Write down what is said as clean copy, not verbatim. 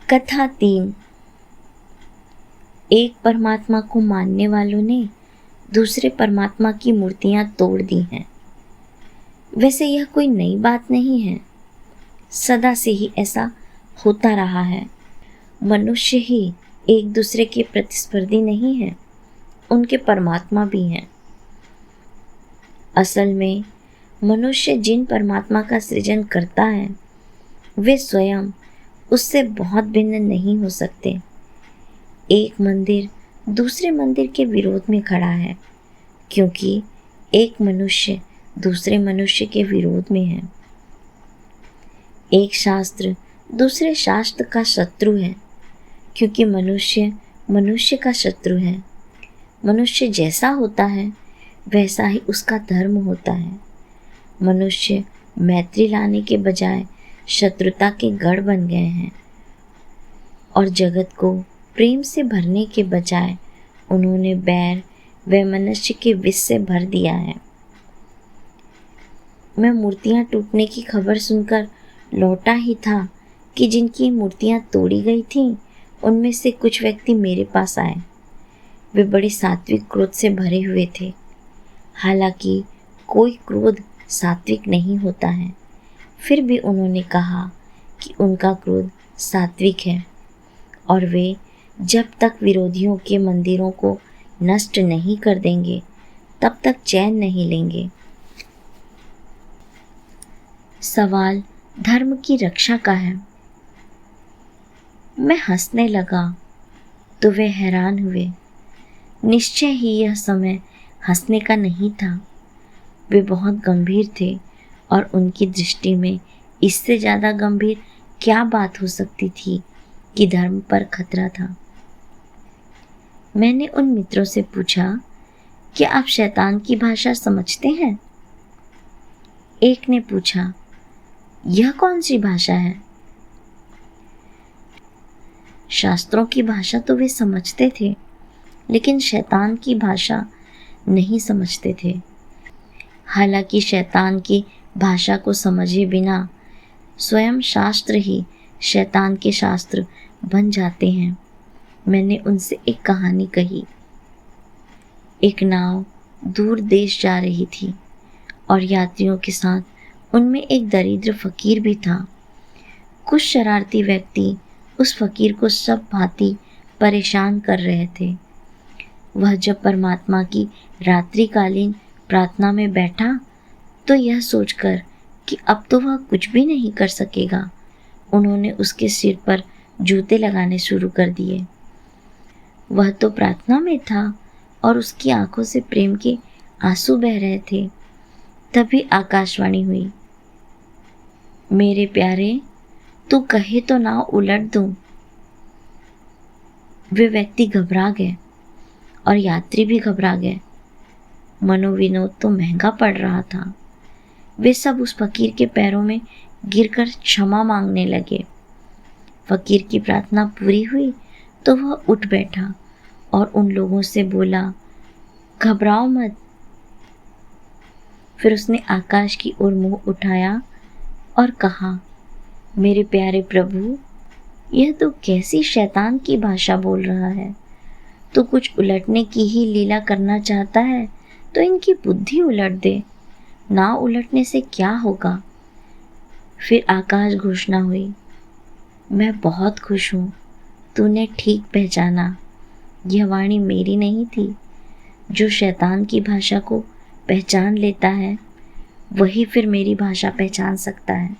कथा 3। एक परमात्मा को मानने वालों ने दूसरे परमात्मा की मूर्तियां तोड़ दी हैं। वैसे यह कोई नई बात नहीं है, सदा से ही ऐसा होता रहा है। मनुष्य ही एक दूसरे के प्रतिस्पर्धी नहीं है, उनके परमात्मा भी हैं। असल में मनुष्य जिन परमात्मा का सृजन करता है वे स्वयं उससे बहुत भिन्न नहीं हो सकते। एक मंदिर दूसरे मंदिर के विरोध में खड़ा है, क्योंकि एक मनुष्य दूसरे मनुष्य के विरोध में है। एक शास्त्र दूसरे शास्त्र का शत्रु है, क्योंकि मनुष्य मनुष्य का शत्रु है। मनुष्य जैसा होता है वैसा ही उसका धर्म होता है। मनुष्य मैत्री लाने के बजाय शत्रुता के गढ़ बन गए हैं और जगत को प्रेम से भरने के बजाय उन्होंने बैर व मनुष्य के विष से भर दिया है। मैं मूर्तियां टूटने की खबर सुनकर लौटा ही था कि जिनकी मूर्तियां तोड़ी गई थीं उनमें से कुछ व्यक्ति मेरे पास आए। वे बड़े सात्विक क्रोध से भरे हुए थे। हालांकि कोई क्रोध सात्विक नहीं होता है, फिर भी उन्होंने कहा कि उनका क्रोध सात्विक है और वे जब तक विरोधियों के मंदिरों को नष्ट नहीं कर देंगे तब तक चैन नहीं लेंगे। सवाल धर्म की रक्षा का है। मैं हंसने लगा तो वे हैरान हुए। निश्चय ही यह समय हंसने का नहीं था। वे बहुत गंभीर थे और उनकी दृष्टि में इससे ज़्यादा गंभीर क्या बात हो सकती थी कि धर्म पर खतरा था। मैंने उन मित्रों से पूछा, क्या आप शैतान की भाषा समझते हैं? एक ने पूछा, यह कौन सी भाषा है? शास्त्रों की भाषा तो वे समझते थे, लेकिन शैतान की भाषा नहीं समझते थे। हालांकि शैतान की भाषा को समझे बिना स्वयं शास्त्र ही शैतान के शास्त्र बन जाते हैं। मैंने उनसे एक कहानी कही। एक नाव दूर देश जा रही थी और यात्रियों के साथ उनमें एक दरिद्र फकीर भी था। कुछ शरारती व्यक्ति उस फकीर को सब भांति परेशान कर रहे थे। वह जब परमात्मा की रात्रिकालीन प्रार्थना में बैठा तो यह सोचकर कि अब तो वह कुछ भी नहीं कर सकेगा, उन्होंने उसके सिर पर जूते लगाने शुरू कर दिए। वह तो प्रार्थना में था और उसकी आंखों से प्रेम के आंसू बह रहे थे। तभी आकाशवाणी हुई, मेरे प्यारे, तू कहे तो नाव उलट दूं। वे व्यक्ति घबरा गए और यात्री भी घबरा गए। मनोविनोद तो महंगा पड़ रहा था। वे सब उस फकीर के पैरों में गिरकर क्षमा मांगने लगे। फकीर की प्रार्थना पूरी हुई तो वह उठ बैठा और उन लोगों से बोला, घबराओ मत। फिर उसने आकाश की ओर मुंह उठाया और कहा, मेरे प्यारे प्रभु, यह तो कैसी शैतान की भाषा बोल रहा है। तो कुछ उलटने की ही लीला करना चाहता है तो इनकी बुद्धि उलट दे। ना उलटने से क्या होगा। फिर आकाश घोषणा हुई, मैं बहुत खुश हूँ, तूने ठीक पहचाना। यह वाणी मेरी नहीं थी। जो शैतान की भाषा को पहचान लेता है वही फिर मेरी भाषा पहचान सकता है।